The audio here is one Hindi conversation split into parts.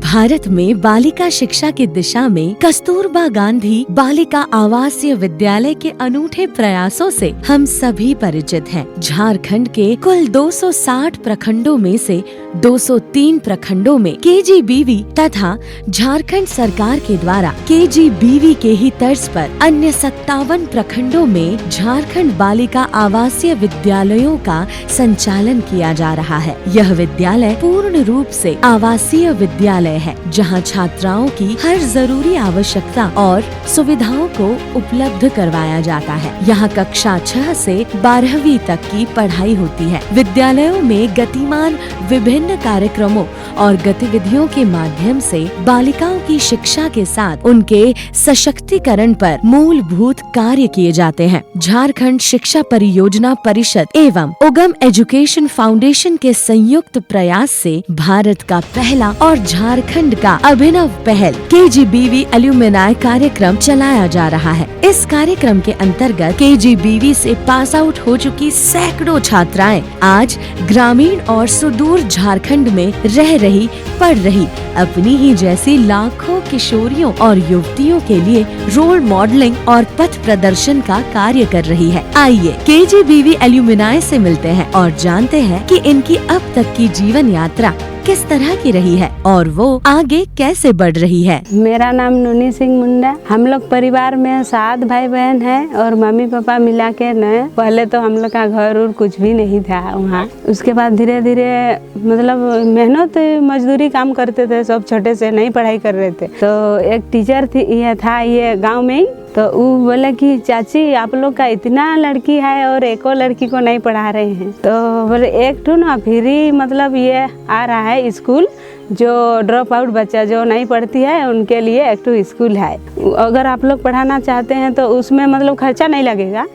भारत में बालिका शिक्षा की दिशा में कस्तूरबा गांधी बालिका आवासीय विद्यालय के अनूठे प्रयासों से हम सभी परिचित हैं। झारखंड के कुल 260 प्रखंडों में से 203 प्रखंडों में केजीबीवी तथा झारखंड सरकार के द्वारा केजीबीवी के ही तर्ज पर अन्य 57 प्रखंडों में झारखंड बालिका आवासीय विद्यालयों का संचालन किया जा रहा है। यह विद्यालय पूर्ण रूप से आवासीय विद्यालय है, जहां छात्राओं की हर जरूरी आवश्यकता और सुविधाओं को उपलब्ध करवाया जाता है। यहाँ कक्षा 6 से 12वीं तक की पढ़ाई होती है। विद्यालयों में गतिमान विभिन्न कार्यक्रमों और गतिविधियों के माध्यम से बालिकाओं की शिक्षा के साथ उनके सशक्तिकरण पर मूलभूत कार्य किए जाते हैं। झारखंड शिक्षा परियोजना परिषद एवं उगम एजुकेशन फाउंडेशन के संयुक्त प्रयास से भारत का पहला और झारखंड का अभिनव पहल केजीबीवी एल्यूमिनाई कार्यक्रम चलाया जा रहा है। इस कार्यक्रम के अंतर्गत केजीबीवी से पास आउट हो चुकी सैकड़ों छात्राएं आज ग्रामीण और सुदूर झारखंड में रह रही पढ़ रही अपनी ही जैसी लाखों किशोरियों और युवतियों के लिए रोल मॉडलिंग और पथ प्रदर्शन का कार्य कर रही है। आइए केजीबीवी एल्यूमिनाई से मिलते हैं और जानते हैं कि इनकी अब तक की जीवन यात्रा किस तरह की रही है और वो आगे कैसे बढ़ रही है। मेरा नाम नूनी सिंह मुंडा। हम लोग परिवार में 7 भाई बहन हैं और मम्मी पापा मिला के न। पहले तो हम लोग का घर और कुछ भी नहीं था वहाँ। उसके बाद धीरे धीरे मतलब मेहनत मजदूरी काम करते थे, सब छोटे से नहीं पढ़ाई कर रहे थे। तो एक टीचर थी, ये था ये गाँव में ही, तो वो बोले कि चाची आप लोग का इतना लड़की है और एको लड़की को नहीं पढ़ा रहे हैं। तो बोले एक ठो ना फ्री मतलब ये आ रहा है स्कूल, जो ड्रॉप आउट बच्चा जो नहीं पढ़ती है उनके लिए एक ठो स्कूल है। अगर आप लोग पढ़ाना चाहते हैं तो उसमें मतलब खर्चा नहीं लगेगा,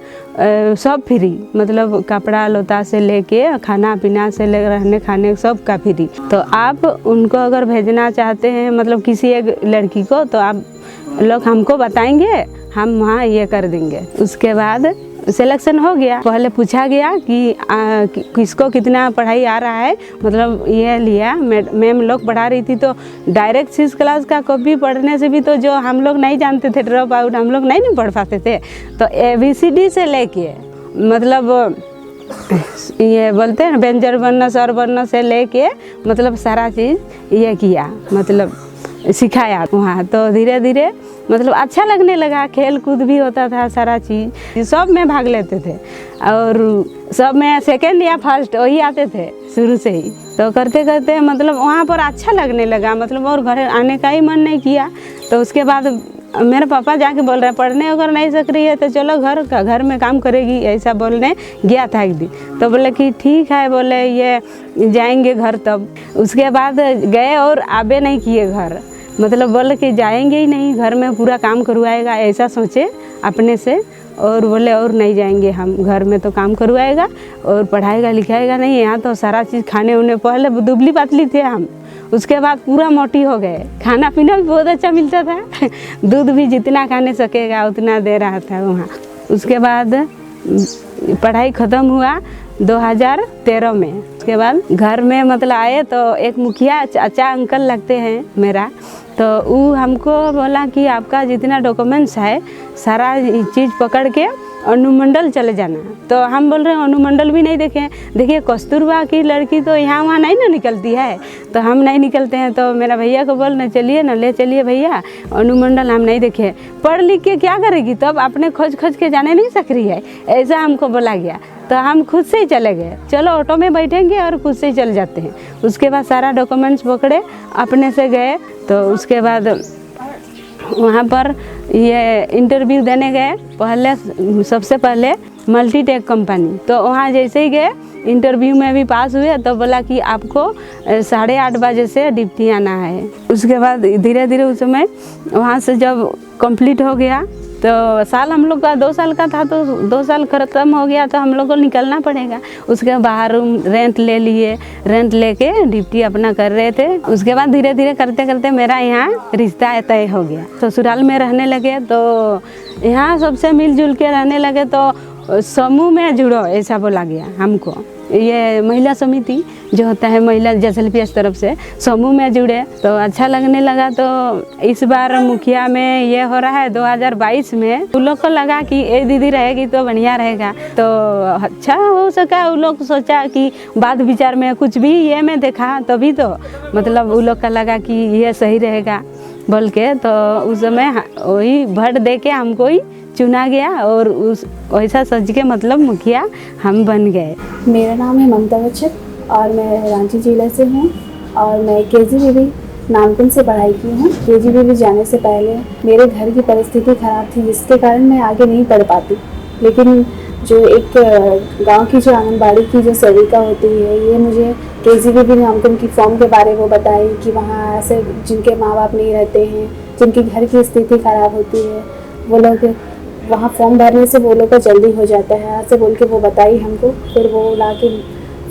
सब फ्री, मतलब कपड़ा लता से लेके खाना पीना से ले रहने खाने सब का फ्री। तो आप उनको अगर भेजना चाहते हैं मतलब किसी एक लड़की को, तो आप लोग हमको बताएंगे, हम वहाँ ये कर देंगे। उसके बाद सिलेक्शन हो गया। पहले पूछा गया कि किसको कितना पढ़ाई आ रहा है, मतलब ये लिया मैम लोग पढ़ा रही थी। तो डायरेक्ट 6 क्लास का कॉपी पढ़ने से भी तो जो हम लोग नहीं जानते थे, ड्रॉप आउट हम लोग नहीं पढ़ पाते थे। तो ABCD से लेके मतलब ये बोलते हैं व्यंजन वर्ण स्वर वर्ण से लेके मतलब सारा चीज़ ये किया, मतलब सिखाया वहाँ। तो धीरे धीरे मतलब अच्छा लगने लगा, खेल कूद भी होता था, सारा चीज़ सब में भाग लेते थे और सब में सेकंड या फर्स्ट वही आते थे शुरू से ही। तो करते करते मतलब वहाँ पर अच्छा लगने लगा, मतलब और घर आने का ही मन नहीं किया। तो उसके बाद मेरे पापा जाके बोल रहे हैं पढ़ने अगर नहीं सक रही है तो चलो घर में काम करेगी, ऐसा बोलने गया था एक दिन। तो बोले कि ठीक है, बोले ये जाएंगे घर। तब उसके बाद गए और आबे नहीं किए घर, मतलब बोले कि जाएंगे ही नहीं, घर में पूरा काम करवाएगा, ऐसा सोचे अपने से। और बोले और नहीं जाएंगे हम, घर में तो काम करवाएगा और पढ़ाएगा लिखाएगा नहीं। यहाँ तो सारा चीज़ खाने उन्हें, पहले दुबली पतली थे हम, उसके बाद पूरा मोटी हो गए। खाना पीना भी बहुत अच्छा मिलता था दूध भी जितना खाने सकेगा उतना दे रहा था वहाँ। उसके बाद पढ़ाई ख़त्म हुआ 2013 में। उसके बाद घर में मतलब आए तो एक मुखिया चाचा अंकल लगते हैं मेरा, तो वो हमको बोला कि आपका जितना डॉक्यूमेंट्स है सारा चीज़ पकड़ के अनुमंडल चले जाना। तो हम बोल रहे हैं अनुमंडल भी नहीं देखें, देखिए कस्तूरबा की लड़की तो यहाँ वहाँ नहीं ना निकलती है, तो हम नहीं निकलते हैं। तो मेरा भैया को बोल रहे चलिए ना, ले चलिए भैया, अनुमंडल हम नहीं देखे, पढ़ लिख के क्या करेगी, तो अब अपने खोज के जाने नहीं सक रही है, ऐसा हमको बोला गया। तो हम खुद से ही चले गए, चलो ऑटो में बैठेंगे और खुद से ही चल जाते हैं। उसके बाद सारा डॉक्यूमेंट्स पकड़े अपने से गए। तो उसके बाद वहाँ पर ये इंटरव्यू देने गए, पहले सबसे पहले मल्टीटेक कंपनी। तो वहाँ जैसे ही गए इंटरव्यू में भी पास हुए, तो बोला कि आपको 8:30 बजे से ड्यूटी आना है। उसके बाद धीरे धीरे उस समय वहाँ से जब कंप्लीट हो गया तो साल हम लोग का 2 साल का था, तो 2 साल ख़त्म हो गया तो हम लोग को निकलना पड़ेगा। उसके बाहर रूम रेंट ले लिए, रेंट लेके ड्यूटी अपना कर रहे थे। उसके बाद धीरे धीरे करते करते मेरा यहाँ रिश्ता तय हो गया, ससुराल में रहने लगे। तो यहाँ सबसे मिलजुल के रहने लगे, तो समूह में जुड़ो ऐसा बोला गया हमको। ये महिला समिति जो होता है महिला JSLPS तरफ से समूह में जुड़े तो अच्छा लगने लगा। तो इस बार मुखिया में ये हो रहा है 2022 में उन लोग को लगा कि ये दीदी रहेगी तो बढ़िया रहेगा, तो अच्छा हो सका। उन लोग सोचा कि बात विचार में कुछ भी ये मैं देखा तभी तो मतलब उन लोग का लगा कि ये सही रहेगा बोल के, तो उस समय वही भोट दे के हमको ही चुना गया और उस वैसा सज के मतलब मुखिया हम बन गए। मेरा नाम है ममता बच्चन और मैं रांची जिले से हूँ और मैं KGBB नामकुम से पढ़ाई की हूँ। KGBB जाने से पहले मेरे घर की परिस्थिति ख़राब थी जिसके कारण मैं आगे नहीं पढ़ पाती, लेकिन जो एक गांव की जो आंगनबाड़ी की जो सेविका होती है ये मुझे KGBB नामकुम की फॉर्म के बारे में बताई कि वहाँ ऐसे जिनके माँ बाप नहीं रहते हैं, जिनकी घर की स्थिति ख़राब होती है, वो लोग वहाँ फॉर्म भरने से वो लोग का जल्दी हो जाता है ऐसे बोल के वो बताई हमको। फिर वो ला के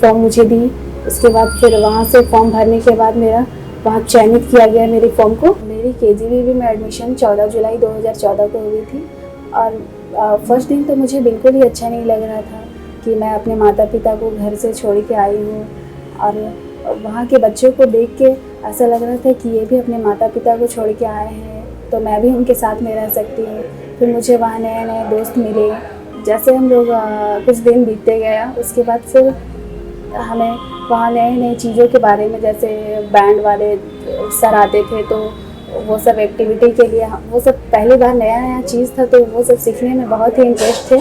फॉर्म मुझे दी। उसके बाद फिर वहाँ से फॉर्म भरने के बाद मेरा वहाँ चयनित किया गया मेरी फॉर्म को। मेरी KGBB में एडमिशन 14 जुलाई 2014 को हुई थी और फर्स्ट दिन तो मुझे बिल्कुल ही अच्छा नहीं लग रहा था कि मैं अपने माता पिता को घर से छोड़ के आई हूँ और वहाँ के बच्चों को देख के ऐसा लग रहा था कि ये भी अपने माता पिता को छोड़ के आए हैं तो मैं भी उनके साथ में रह सकती हूँ। फिर मुझे वहाँ नए नए दोस्त मिले। जैसे हम लोग कुछ दिन बीतते गया उसके बाद फिर हमें वहाँ नए नए चीज़ों के बारे में, जैसे बैंड वाले सर आते थे तो वो सब एक्टिविटी के लिए, वो सब पहली बार नया नया चीज़ था तो वो सब सीखने में बहुत ही इंटरेस्ट थे।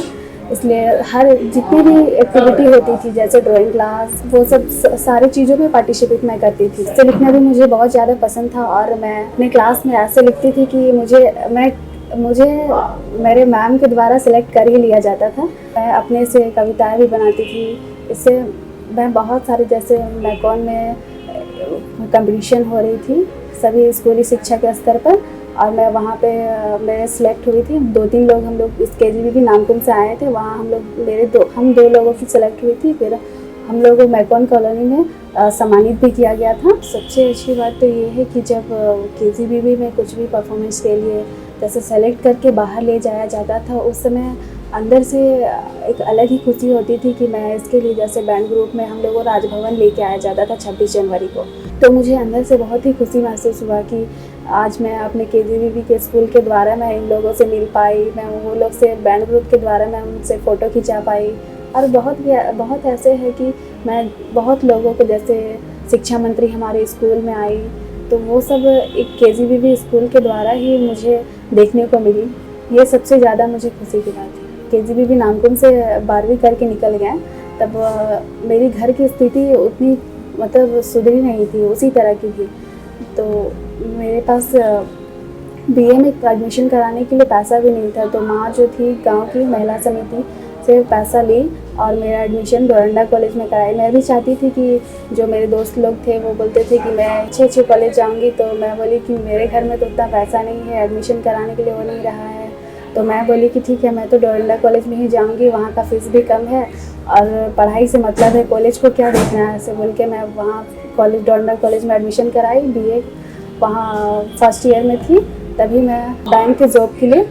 इसलिए हर जितनी भी एक्टिविटी होती थी जैसे ड्राइंग क्लास वो सब सारी चीज़ों में पार्टिसिपेट मैं करती थी। इससे लिखना भी मुझे बहुत ज़्यादा पसंद था और मैं अपने क्लास में ऐसे लिखती थी कि मुझे मेरे मैम के द्वारा सिलेक्ट कर ही लिया जाता था। मैं अपने से कविताएं भी बनाती थी। इससे मैं बहुत सारे, जैसे मैकॉन में कंपटीशन हो रही थी सभी स्कूली शिक्षा के स्तर पर और मैं वहाँ पे मैं सिलेक्ट हुई थी। 2-3 लोग हम लोग इस KGBB नामकुम से आए थे, वहाँ हम दो लोगों की सिलेक्ट हुई थी। फिर हम लोग मैकॉन कॉलोनी में सम्मानित भी किया गया था। सबसे अच्छी बात तो ये है कि जब KGBB में कुछ भी परफॉर्मेंस के लिए जैसे सेलेक्ट करके बाहर ले जाया जाता था उस समय अंदर से एक अलग ही खुशी होती थी कि मैं इसके लिए, जैसे बैंड ग्रुप में हम लोगों को राजभवन लेके आया जाता था 26 जनवरी को, तो मुझे अंदर से बहुत ही खुशी महसूस हुआ कि आज मैं अपने KGBB के स्कूल के द्वारा मैं इन लोगों से मिल पाई। मैं वो लोग से बैंड ग्रुप के द्वारा मैं उनसे फ़ोटो खिंचा पाई और बहुत ऐसे है कि मैं बहुत लोगों को, जैसे शिक्षा मंत्री हमारे स्कूल में आई तो वो सब एक KGBB स्कूल के द्वारा ही मुझे देखने को मिली। ये सबसे ज़्यादा मुझे खुशी की बात है। KGBB नामकुम से 12वीं करके निकल गए तब मेरी घर की स्थिति उतनी मतलब सुधरी नहीं थी, उसी तरह की थी। तो मेरे पास BA में एडमिशन कराने के लिए पैसा भी नहीं था, तो माँ जो थी गांव की महिला समिति से पैसा ली और मेरा एडमिशन डोरंडा कॉलेज में कराई। मैं भी चाहती थी कि जो मेरे दोस्त लोग थे वो बोलते थे कि मैं अच्छे कॉलेज जाऊंगी, तो मैं बोली कि मेरे घर में तो उतना पैसा नहीं है, एडमिशन कराने के लिए हो नहीं रहा है। तो मैं बोली कि ठीक है, मैं तो डोरंडा कॉलेज में ही जाऊंगी, वहाँ का फीस भी कम है और पढ़ाई से मतलब है, कॉलेज को क्या देखना है, ऐसे बोल के मैं वहाँ डोरंडा कॉलेज में एडमिशन कराई। BA वहाँ फर्स्ट ईयर में थी, तभी मैं बैंक के जॉब के लिए,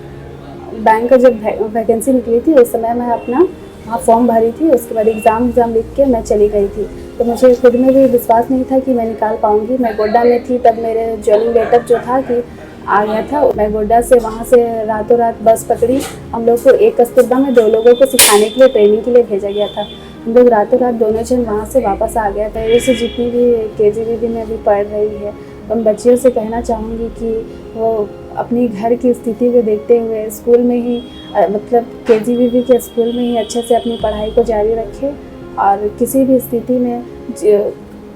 बैंक का जब वैकेंसी निकली थी उस समय मैं अपना वहाँ फॉर्म भरी थी। उसके बाद एग्ज़ाम लिख के मैं चली गई थी। तो मुझे खुद में भी विश्वास नहीं था कि मैं निकाल पाऊँगी। मैं गोड्डा में थी तब मेरे जॉइनिंग लेटर जो था कि आ गया था। मैं गोड्डा से वहाँ से रातों रात बस पकड़ी। हम लोग को एक कस्तूरबा में 2 लोगों को सिखाने के लिए, ट्रेनिंग के लिए भेजा गया था। हम लोग रातों रात दोनों जन वहाँ से वापस आ गए थे। ऐसे जितनी भी KGBB में अभी पढ़ रही है उन बच्चियों से कहना चाहूँगी कि वो अपनी घर की स्थिति को देखते हुए स्कूल में ही मतलब KGBB के स्कूल में ही अच्छे से अपनी पढ़ाई को जारी रखें और किसी भी स्थिति में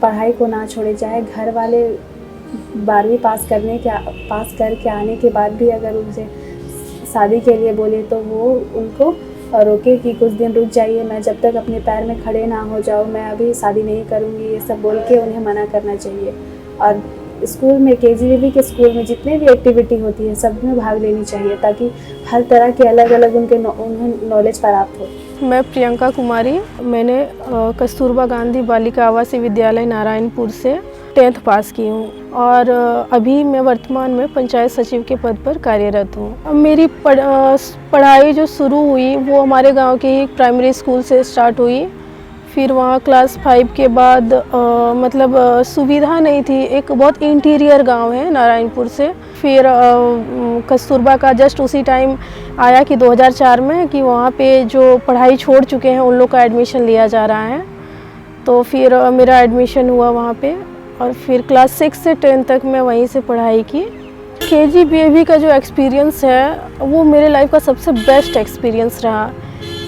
पढ़ाई को ना छोड़े। चाहे घर वाले 12वीं पास करके आने के बाद भी अगर उनसे शादी के लिए बोले तो वो उनको रोके कि कुछ दिन रुक जाइए, मैं जब तक अपने पैर में खड़े ना हो जाऊँ मैं अभी शादी नहीं करूँगी, ये सब बोल के उन्हें मना करना चाहिए। और स्कूल में KGBB के स्कूल में जितने भी एक्टिविटी होती है सब में भाग लेनी चाहिए ताकि हर तरह के अलग अलग उन्हें नॉलेज प्राप्त हो। मैं प्रियंका कुमारी, मैंने कस्तूरबा गांधी बालिका आवासीय विद्यालय नारायणपुर से 10th पास की हूँ और अभी मैं वर्तमान में पंचायत सचिव के पद पर कार्यरत हूँ। मेरी पढ़ाई जो शुरू हुई वो हमारे गांव के ही प्राइमरी स्कूल से स्टार्ट हुई। फिर वहाँ क्लास 5 के बाद मतलब सुविधा नहीं थी। एक बहुत इंटीरियर गांव है नारायणपुर से। फिर कस्तूरबा का जस्ट उसी टाइम आया कि 2004 में कि वहाँ पे जो पढ़ाई छोड़ चुके हैं उन लोग का एडमिशन लिया जा रहा है। तो फिर मेरा एडमिशन हुआ वहाँ पे और फिर क्लास 6 से 10 तक मैं वहीं से पढ़ाई की। KGBAV का जो एक्सपीरियंस है वो मेरे लाइफ का सबसे बेस्ट एक्सपीरियंस रहा,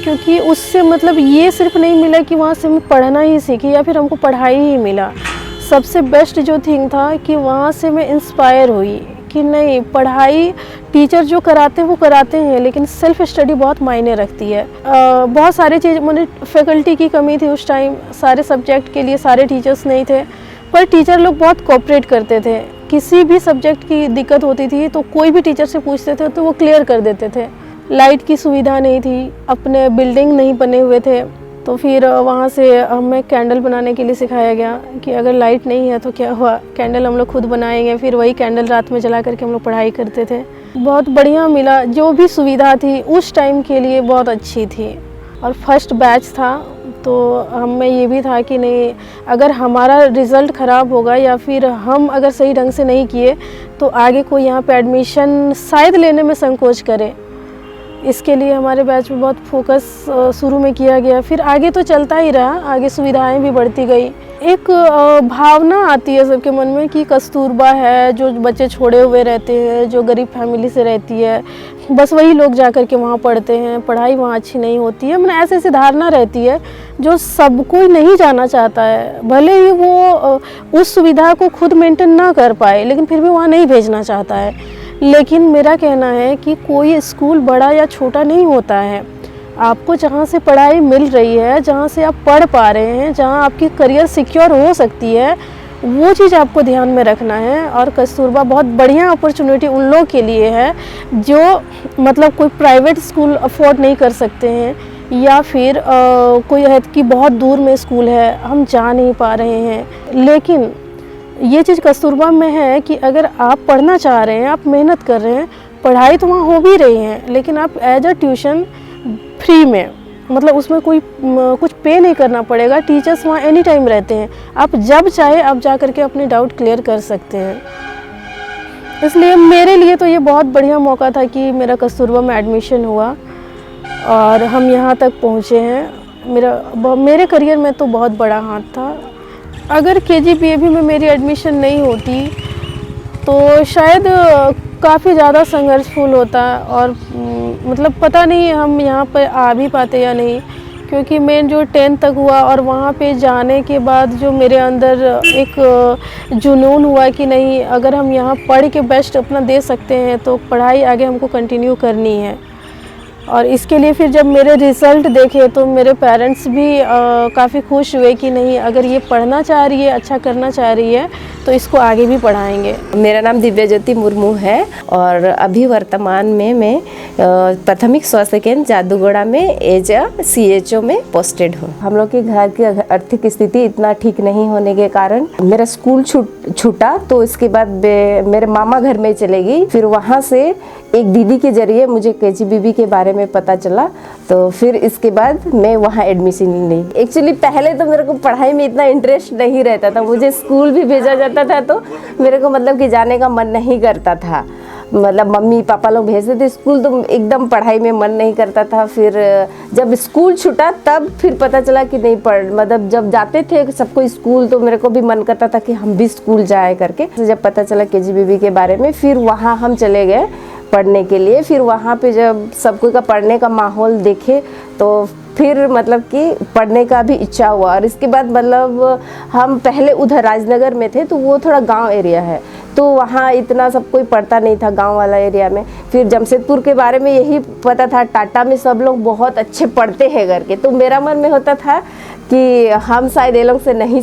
क्योंकि उससे मतलब ये सिर्फ नहीं मिला कि वहाँ से हम पढ़ना ही सीखी या फिर हमको पढ़ाई ही मिला। सबसे बेस्ट जो थिंग था कि वहाँ से मैं इंस्पायर हुई कि नहीं, पढ़ाई टीचर जो कराते हैं वो कराते हैं, लेकिन सेल्फ स्टडी बहुत मायने रखती है। बहुत सारी चीज़ मैंने फैकल्टी की कमी थी उस टाइम, सारे सब्जेक्ट के लिए सारे टीचर्स नहीं थे, पर टीचर लोग बहुत कोऑपरेट करते थे। किसी भी सब्जेक्ट की दिक्कत होती थी तो कोई भी टीचर से पूछते थे तो वो क्लियर कर देते थे। लाइट की सुविधा नहीं थी, अपने बिल्डिंग नहीं बने हुए थे, तो फिर वहाँ से हमें कैंडल बनाने के लिए सिखाया गया कि अगर लाइट नहीं है तो क्या हुआ, कैंडल हम लोग खुद बनाएंगे। फिर वही कैंडल रात में जला करके हम लोग पढ़ाई करते थे। बहुत बढ़िया मिला, जो भी सुविधा थी उस टाइम के लिए बहुत अच्छी थी। और फर्स्ट बैच था तो हमें ये भी था कि नहीं, अगर हमारा रिज़ल्ट ख़राब होगा या फिर हम अगर सही ढंग से नहीं किए तो आगे कोई यहाँ पे एडमिशन शायद लेने में संकोच करे। इसके लिए हमारे बैच में बहुत फोकस शुरू में किया गया। फिर आगे तो चलता ही रहा, आगे सुविधाएं भी बढ़ती गई। एक भावना आती है सबके मन में कि कस्तूरबा है, जो बच्चे छोड़े हुए रहते हैं, जो गरीब फैमिली से रहती है, बस वही लोग जा कर के वहाँ पढ़ते हैं, पढ़ाई वहाँ अच्छी नहीं होती है। मैंने ऐसी धारणा रहती है जो सब कोई नहीं जाना चाहता है, भले ही वो उस सुविधा को खुद मेंटेन ना कर पाए लेकिन फिर भी वहाँ नहीं भेजना चाहता है। लेकिन मेरा कहना है कि कोई स्कूल बड़ा या छोटा नहीं होता है। आपको जहाँ से पढ़ाई मिल रही है, जहाँ से आप पढ़ पा रहे हैं, जहाँ आपकी करियर सिक्योर हो सकती है, वो चीज़ आपको ध्यान में रखना है। और कस्तूरबा बहुत बढ़िया अपॉर्चुनिटी उन लोगों के लिए है जो मतलब कोई प्राइवेट स्कूल अफोर्ड नहीं कर सकते हैं या फिर कोई है कि बहुत दूर में स्कूल है, हम जा नहीं पा रहे हैं। लेकिन ये चीज़ कस्तूरबा में है कि अगर आप पढ़ना चाह रहे हैं, आप मेहनत कर रहे हैं, पढ़ाई तो वहाँ हो भी रही है, लेकिन आप एज अ ट्यूशन फ्री में, मतलब उसमें कोई कुछ पे नहीं करना पड़ेगा। टीचर्स वहाँ एनी टाइम रहते हैं, आप जब चाहे आप जा करके अपने डाउट क्लियर कर सकते हैं। इसलिए मेरे लिए तो ये बहुत बढ़िया मौका था कि मेरा कस्तूरबा में एडमिशन हुआ और हम यहाँ तक पहुँचे हैं। मेरे करियर में तो बहुत बड़ा हाथ था। अगर KGBAV में मेरी एडमिशन नहीं होती तो शायद काफ़ी ज़्यादा संघर्षफुल होता और मतलब पता नहीं हम यहाँ पर आ भी पाते या नहीं, क्योंकि मैं जो 10th तक हुआ और वहाँ पे जाने के बाद जो मेरे अंदर एक जुनून हुआ कि नहीं, अगर हम यहाँ पढ़ के बेस्ट अपना दे सकते हैं तो पढ़ाई आगे हमको कंटिन्यू करनी है। और इसके लिए फिर जब मेरे रिज़ल्ट देखे तो मेरे पेरेंट्स भी काफ़ी खुश हुए कि नहीं, अगर ये पढ़ना चाह रही है, अच्छा करना चाह रही है तो इसको आगे भी पढ़ाएंगे। मेरा नाम दिव्या ज्योति मुर्मू है और अभी वर्तमान में मैं प्राथमिक स्वास्थ्य केंद्र जादूगोड़ा में एज CHO में पोस्टेड हूँ। हम लोग के घर की आर्थिक स्थिति इतना ठीक नहीं होने के कारण मेरा स्कूल छूटा, तो इसके बाद मेरे मामा घर में चले गई। फिर वहाँ से एक दीदी के जरिए मुझे KGBAV के बारे में पता चला, तो फिर इसके बाद मैं वहाँ एडमिशन ली। एक्चुअली पहले तो मेरे को पढ़ाई में इतना इंटरेस्ट नहीं रहता था, मुझे स्कूल भी भेजा जाता था तो मेरे को मतलब कि जाने का मन नहीं करता था। मतलब मम्मी पापा लोग भेजते थे स्कूल तो एकदम पढ़ाई में मन नहीं करता था। फिर जब स्कूल छूटा तब फिर पता चला कि नहीं पढ़, मतलब जब जाते थे सबको स्कूल तो मेरे को भी मन करता था कि हम भी स्कूल जाए करके। जब पता चला KGBAV के बारे में फिर वहाँ हम चले गए पढ़ने के लिए। फिर वहाँ पे जब सबको का पढ़ने का माहौल देखे तो फिर मतलब कि पढ़ने का भी इच्छा हुआ। और इसके बाद मतलब हम पहले उधर राजनगर में थे तो वो थोड़ा गांव एरिया है, तो वहाँ इतना सब कोई पढ़ता नहीं था गांव वाला एरिया में। फिर जमशेदपुर के बारे में यही पता था, टाटा में सब लोग बहुत अच्छे पढ़ते हैं करके, तो मेरा मन में होता था कि हम शायद ये लोग से नहीं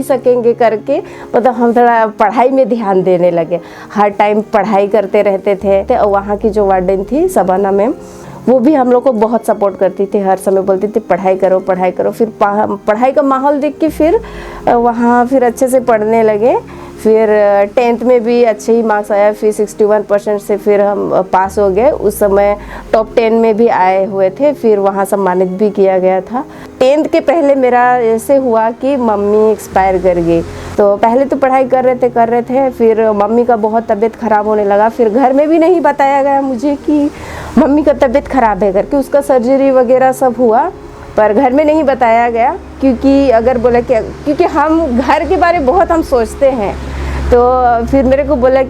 सकेंगे करके मतलब हम थोड़ा पढ़ाई में ध्यान देने लगे। हर टाइम पढ़ाई करते रहते थे। और वहाँ की जो वार्डन थी शबाना मैम, वो भी हम लोग को बहुत सपोर्ट करती थी, हर समय बोलती थी पढ़ाई करो। फिर पढ़ाई का माहौल देख के फिर वहाँ फिर अच्छे से पढ़ने लगे। फिर 10th में भी अच्छे ही मार्क्स आया, फिर 61% से फिर हम पास हो गए। उस समय टॉप 10 में भी आए हुए थे, फिर वहाँ सम्मानित भी किया गया था। 10th के पहले मेरा ऐसे हुआ कि मम्मी एक्सपायर कर गई। तो पहले तो पढ़ाई कर रहे थे, फिर मम्मी का बहुत तबीयत ख़राब होने लगा। फिर घर में भी नहीं बताया गया मुझे कि मम्मी का तबीयत ख़राब है करके, उसका सर्जरी वगैरह सब हुआ, पर घर में नहीं बताया गया। क्योंकि अगर बोला कि क्योंकि हम घर के बारे में बहुत हम सोचते हैं, तो फिर मेरे को बोला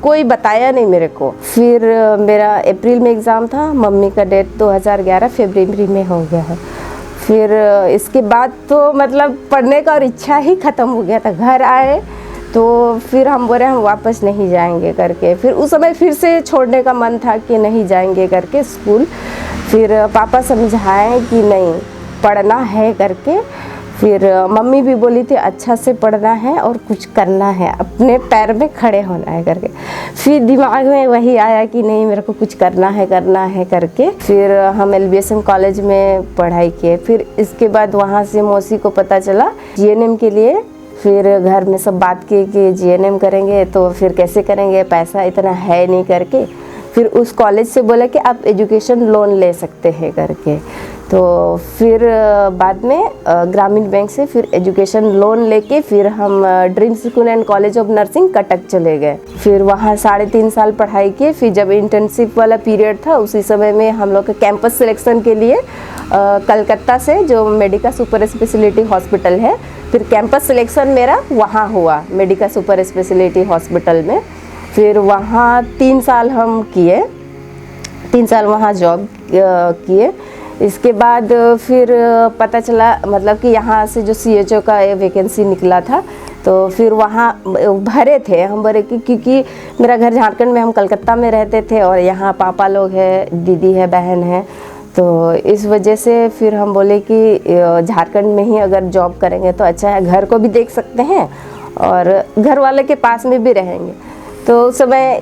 कोई बताया नहीं मेरे को। फिर मेरा अप्रैल में एग्ज़ाम था, मम्मी का डेट 2011 फरवरी में हो गया है। फिर इसके बाद तो मतलब पढ़ने का और इच्छा ही ख़त्म हो गया था। घर आए तो फिर हम बोले हम वापस नहीं जाएंगे करके। फिर उस समय फिर से छोड़ने का मन था कि नहीं जाएंगे करके स्कूल। फिर पापा समझाए कि नहीं पढ़ना है करके। फिर मम्मी भी बोली थी अच्छा से पढ़ना है और कुछ करना है, अपने पैर में खड़े होना है करके। फिर दिमाग में वही आया कि नहीं मेरे को कुछ करना है करके। फिर हम LBSM कॉलेज में पढ़ाई किए। फिर इसके बाद वहाँ से मौसी को पता चला GNM के लिए। फिर घर में सब बात की कि GNM करेंगे, तो फिर कैसे करेंगे, पैसा इतना है नहीं करके। फिर उस कॉलेज से बोला कि आप एजुकेशन लोन ले सकते हैं करके। तो फिर बाद में ग्रामीण बैंक से फिर एजुकेशन लोन लेके फिर हम dream school and college of nursing Cuttack चले गए। फिर वहाँ 3.5 साल पढ़ाई किए। फिर जब इंटर्नशिप वाला पीरियड था उसी समय में हम लोग के कैंपस सिलेक्शन के लिए कलकत्ता से जो मेडिका सुपर स्पेशलिटी हॉस्पिटल है, फिर कैंपस सिलेक्शन मेरा वहाँ हुआ मेडिका सुपर स्पेशलिटी हॉस्पिटल में। फिर वहाँ 3 साल हम किए, 3 साल वहाँ जॉब किए। इसके बाद फिर पता चला मतलब कि यहाँ से जो CHO का वैकेंसी निकला था, तो फिर वहाँ भरे थे हम भरे क्योंकि मेरा घर झारखंड में, हम कलकत्ता में रहते थे और यहाँ पापा लोग हैं, दीदी है, बहन है। तो इस वजह से फिर हम बोले कि झारखंड में ही अगर जॉब करेंगे तो अच्छा है, घर को भी देख सकते हैं और घर वाले के पास में भी रहेंगे। तो उस समय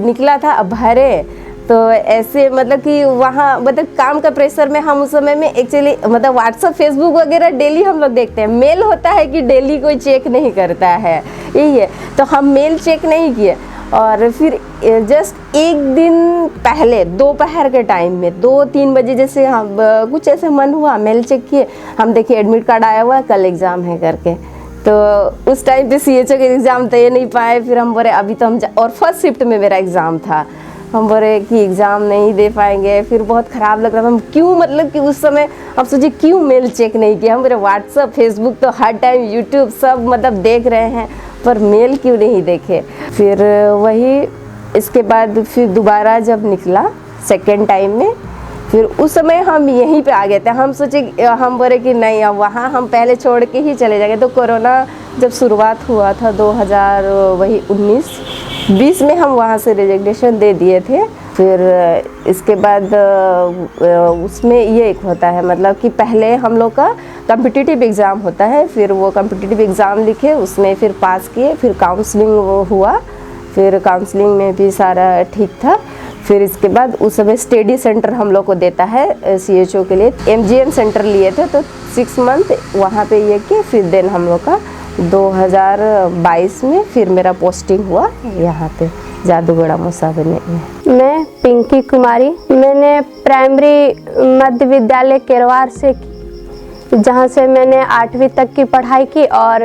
निकला था, अब भरे तो ऐसे मतलब कि वहाँ मतलब काम का प्रेशर में हम उस समय में एक्चुअली मतलब व्हाट्सअप फेसबुक वगैरह डेली हम लोग देखते हैं। मेल होता है कि डेली कोई चेक नहीं करता है, यही है। तो हम मेल चेक नहीं किए और फिर जस्ट एक दिन पहले दोपहर के टाइम में 2-3 बजे जैसे हम कुछ ऐसे मन हुआ, मेल चेक किए, हम देखिए एडमिट कार्ड आया हुआ है, कल एग्ज़ाम है करके। तो उस टाइम पे CHO के एग्ज़ाम दे नहीं पाए। फिर हम बोले अभी तो हम और फर्स्ट शिफ्ट में मेरा एग्ज़ाम था, हम बोले कि एग्ज़ाम नहीं दे पाएंगे। फिर बहुत ख़राब लग रहा था, हम क्यों मतलब कि उस समय अब सोचिए क्यों मेल चेक नहीं किया। हम मेरे व्हाट्सअप फेसबुक तो हर टाइम यूट्यूब सब मतलब देख रहे हैं, पर मेल क्यों नहीं देखे। फिर वही इसके बाद फिर दोबारा जब निकला सेकेंड टाइम में, फिर उस समय हम यहीं पे आ गए थे। हम सोचे हम बोले कि नहीं अब वहाँ हम पहले छोड़ के ही चले जाएंगे। तो कोरोना जब शुरुआत हुआ था 2019-20 में हम वहाँ से रेजिग्नेशन दे दिए थे। फिर इसके बाद उसमें ये एक होता है मतलब कि पहले हम लोग का कॉम्पिटिटिव एग्ज़ाम होता है, फिर वो कॉम्पिटिटिव एग्ज़ाम लिखे, उसमें फिर पास किए, फिर काउंसलिंग हुआ, फिर काउंसलिंग में भी सारा ठीक था। फिर इसके बाद उस समय स्टडी सेंटर हम लोग को देता है CHO के लिए, MGM सेंटर लिए थे, तो 6 मंथ वहाँ पे ये किए। फिर देन हम लोग का 2022 में फिर मेरा पोस्टिंग हुआ यहाँ पे जादूगढ़ा मुसाफिर में। मैं पिंकी कुमारी, मैंने प्राइमरी मध्य विद्यालय केरवार से जहाँ से मैंने 8वीं तक की पढ़ाई की और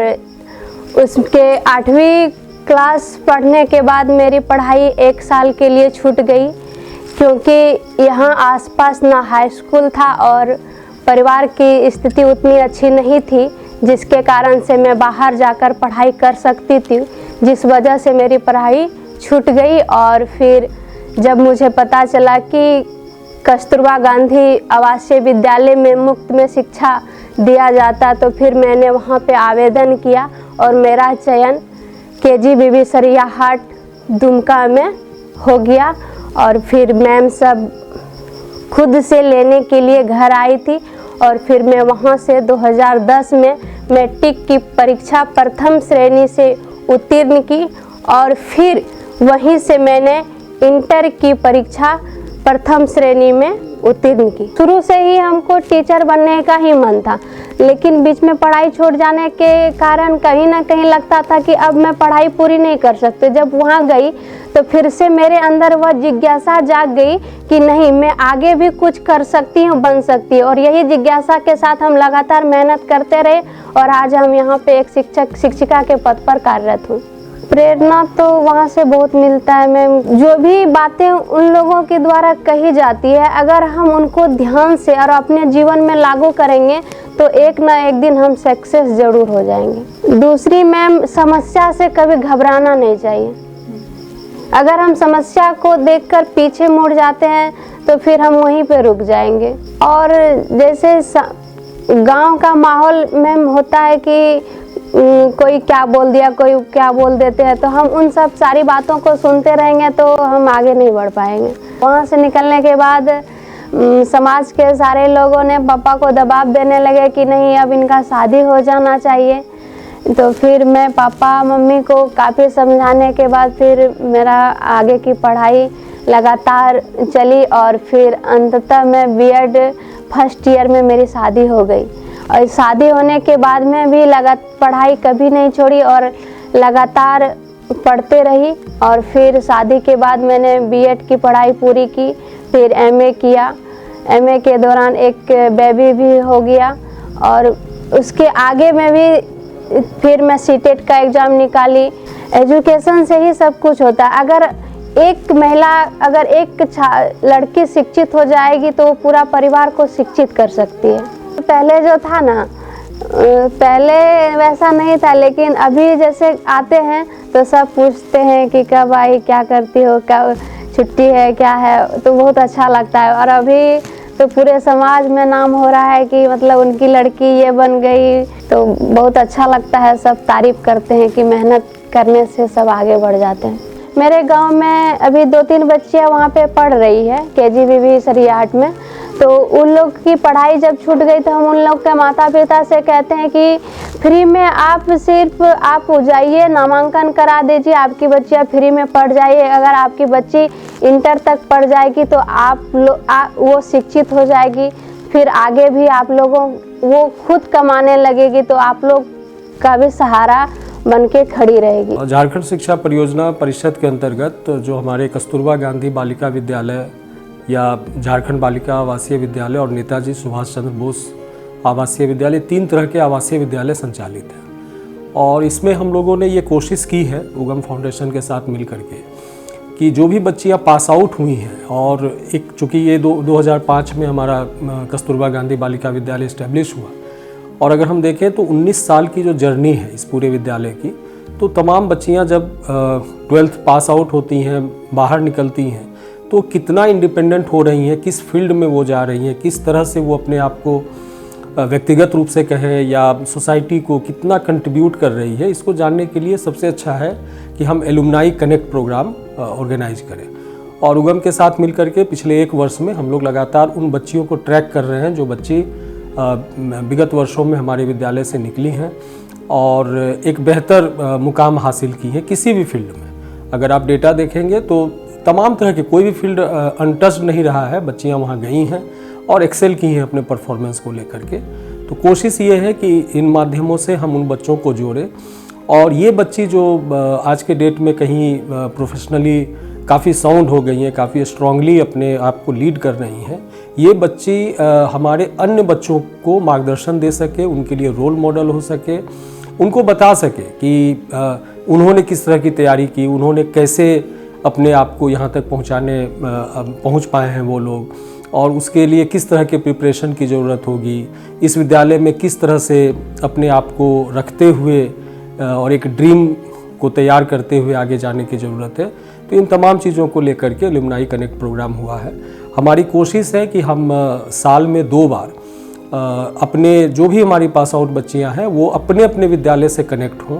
उसके 8वीं क्लास पढ़ने के बाद मेरी पढ़ाई 1 साल के लिए छूट गई, क्योंकि यहाँ आसपास ना हाई स्कूल था और परिवार की स्थिति उतनी अच्छी नहीं थी, जिसके कारण से मैं बाहर जाकर पढ़ाई कर सकती थी, जिस वजह से मेरी पढ़ाई छूट गई। और फिर जब मुझे पता चला कि कस्तूरबा गांधी आवासीय विद्यालय में मुफ्त में शिक्षा दिया जाता, तो फिर मैंने वहाँ पे आवेदन किया और मेरा चयन KGBB सरियाहाट दुमका में हो गया। और फिर मैम सब खुद से लेने के लिए घर आई थी और फिर मैं वहाँ से 2010 में मैट्रिक की परीक्षा प्रथम श्रेणी से उत्तीर्ण की और फिर वहीं से मैंने इंटर की परीक्षा प्रथम श्रेणी में उत्तीर्ण की। शुरू से ही हमको टीचर बनने का ही मन था, लेकिन बीच में पढ़ाई छूट जाने के कारण कहीं ना कहीं लगता था कि अब मैं पढ़ाई पूरी नहीं कर सकती। जब वहाँ गई तो फिर से मेरे अंदर वह जिज्ञासा जाग गई कि नहीं, मैं आगे भी कुछ कर सकती हूँ, बन सकती हूँ। और यही जिज्ञासा के साथ हम लगातार मेहनत करते रहे और आज हम यहाँ पे एक शिक्षिका के पद पर कार्यरत हूँ। प्रेरणा तो वहाँ से बहुत मिलता है मैम। जो भी बातें उन लोगों के द्वारा कही जाती है, अगर हम उनको ध्यान से और अपने जीवन में लागू करेंगे तो एक ना एक दिन हम सक्सेस जरूर हो जाएंगे। दूसरी मैम, समस्या से कभी घबराना नहीं चाहिए। अगर हम समस्या को देखकर पीछे मुड़ जाते हैं तो फिर हम वहीं पे रुक जाएंगे। और जैसे गांव का माहौल मैम होता है कि कोई क्या बोल दिया, कोई क्या बोल देते हैं, तो हम उन सब सारी बातों को सुनते रहेंगे तो हम आगे नहीं बढ़ पाएंगे। वहाँ से निकलने के बाद समाज के सारे लोगों ने पापा को दबाव देने लगे कि नहीं, अब इनका शादी हो जाना चाहिए। तो फिर मैं पापा मम्मी को काफ़ी समझाने के बाद फिर मेरा आगे की पढ़ाई लगातार चली और फिर अंततः मैं बीएड फर्स्ट ईयर में मेरी शादी हो गई। और शादी होने के बाद में भी पढ़ाई कभी नहीं छोड़ी और लगातार पढ़ते रही। और फिर शादी के बाद मैंने बीएड की पढ़ाई पूरी की, फिर एमए किया। एमए के दौरान एक बेबी भी हो गया और उसके आगे में भी फिर मैं सीटेट का एग्ज़ाम निकाली। एजुकेशन से ही सब कुछ होता है। अगर एक महिला, अगर एक लड़की शिक्षित हो जाएगी तो वो पूरा परिवार को शिक्षित कर सकती है। पहले जो था ना, पहले वैसा नहीं था, लेकिन अभी जैसे आते हैं तो सब पूछते हैं कि कब आई, क्या करती हो, क्या छुट्टी है, क्या है, तो बहुत अच्छा लगता है। और अभी तो पूरे समाज में नाम हो रहा है कि मतलब उनकी लड़की ये बन गई, तो बहुत अच्छा लगता है। सब तारीफ करते हैं कि मेहनत करने से सब आगे बढ़ जाते हैं। मेरे गांव में अभी 2-3 बच्चियां वहाँ पे पढ़ रही है KGBB सरियाहाट में। तो उन लोग की पढ़ाई जब छूट गई तो हम उन लोग के माता पिता से कहते हैं कि फ्री में आप सिर्फ आप जाइए, नामांकन करा दीजिए, आपकी बच्चियाँ फ्री में पढ़ जाइए। अगर आपकी बच्ची इंटर तक पढ़ जाएगी तो वो शिक्षित हो जाएगी, फिर आगे भी आप लोगों वो खुद कमाने लगेगी तो आप लोग का भी सहारा बन के खड़ी रहेगी। झारखंड शिक्षा परियोजना परिषद के अंतर्गत जो हमारे कस्तूरबा गांधी बालिका विद्यालय या झारखंड बालिका आवासीय विद्यालय और नेताजी सुभाष चंद्र बोस आवासीय विद्यालय, 3 तरह के आवासीय विद्यालय संचालित हैं। और इसमें हम लोगों ने ये कोशिश की है उगम फाउंडेशन के साथ मिल करके कि जो भी बच्चियां पास आउट हुई हैं, और एक चूँकि ये 2005 में हमारा कस्तूरबा गांधी बालिका विद्यालय इस्टेब्लिश हुआ, और अगर हम देखें तो 19 साल की जो जर्नी है इस पूरे विद्यालय की, तो तमाम बच्चियां जब 12th पास आउट होती हैं, बाहर निकलती हैं, तो कितना इंडिपेंडेंट हो रही हैं, किस फील्ड में वो जा रही हैं, किस तरह से वो अपने आप को व्यक्तिगत रूप से कहें या सोसाइटी को कितना कंट्रीब्यूट कर रही है, इसको जानने के लिए सबसे अच्छा है कि हम एलुमनाई कनेक्ट प्रोग्राम ऑर्गेनाइज करें। और उगम के साथ मिल करके पिछले 1 वर्ष में हम लोग लगातार उन बच्चियों को ट्रैक कर रहे हैं जो बच्ची विगत वर्षों में हमारे विद्यालय से निकली हैं और एक बेहतर मुकाम हासिल की है किसी भी फील्ड में। अगर आप डेटा देखेंगे तो तमाम तरह के कोई भी फील्ड अनटच्ड नहीं रहा है, बच्चियां वहां गई हैं और एक्सेल की हैं अपने परफॉर्मेंस को लेकर के। तो कोशिश ये है कि इन माध्यमों से हम उन बच्चों को जोड़ें और ये बच्ची जो आज के डेट में कहीं प्रोफेशनली काफ़ी साउंड हो गई हैं, काफ़ी स्ट्रांगली अपने आप को लीड कर रही हैं, ये बच्ची हमारे अन्य बच्चों को मार्गदर्शन दे सके, उनके लिए रोल मॉडल हो सके, उनको बता सके कि उन्होंने किस तरह की तैयारी की, उन्होंने कैसे अपने आप को यहाँ तक पहुँच पाए हैं वो लोग, और उसके लिए किस तरह के प्रिपरेशन की ज़रूरत होगी, इस विद्यालय में किस तरह से अपने आप को रखते हुए और एक ड्रीम को तैयार करते हुए आगे जाने की ज़रूरत है। तो इन तमाम चीज़ों को लेकर के एलुमनाई कनेक्ट प्रोग्राम हुआ है। हमारी कोशिश है कि हम साल में 2 बार अपने जो भी हमारी पास आउट बच्चियां हैं वो अपने अपने विद्यालय से कनेक्ट हों,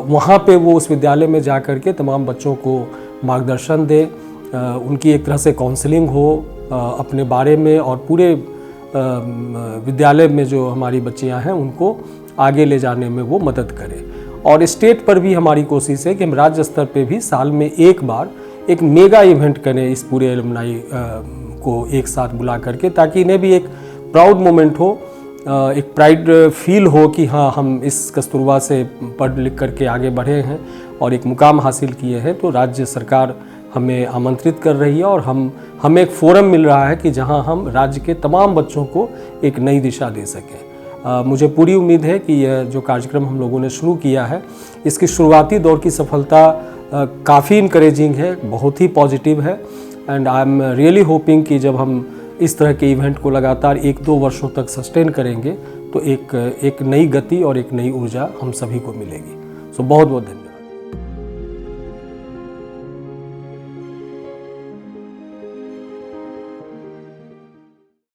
वहाँ पे वो उस विद्यालय में जा कर के तमाम बच्चों को मार्गदर्शन दें, उनकी एक तरह से काउंसलिंग हो अपने बारे में, और पूरे विद्यालय में जो हमारी बच्चियां हैं उनको आगे ले जाने में वो मदद करें। और स्टेट पर भी हमारी कोशिश है कि हम राज्य स्तर पे भी साल में 1 बार एक मेगा इवेंट करें इस पूरे एलुमनाई को एक साथ बुला करके, ताकि इन्हें भी एक प्राउड मोमेंट हो, एक प्राइड फील हो कि हाँ हम इस कस्तूरबा से पढ़ लिख करके आगे बढ़े हैं और एक मुकाम हासिल किए हैं। तो राज्य सरकार हमें आमंत्रित कर रही है और हमें एक फोरम मिल रहा है कि जहां हम राज्य के तमाम बच्चों को एक नई दिशा दे सकें। मुझे पूरी उम्मीद है कि यह जो कार्यक्रम हम लोगों ने शुरू किया है, इसकी शुरुआती दौर की सफलता काफ़ी इनकरेजिंग है, बहुत ही पॉजिटिव है। And I am really hoping कि जब हम इस तरह के इवेंट को लगातार 1-2 वर्षों तक सस्टेन करेंगे तो एक नई गति और एक नई ऊर्जा हम सभी को मिलेगी। सो बहुत बहुत धन्यवाद।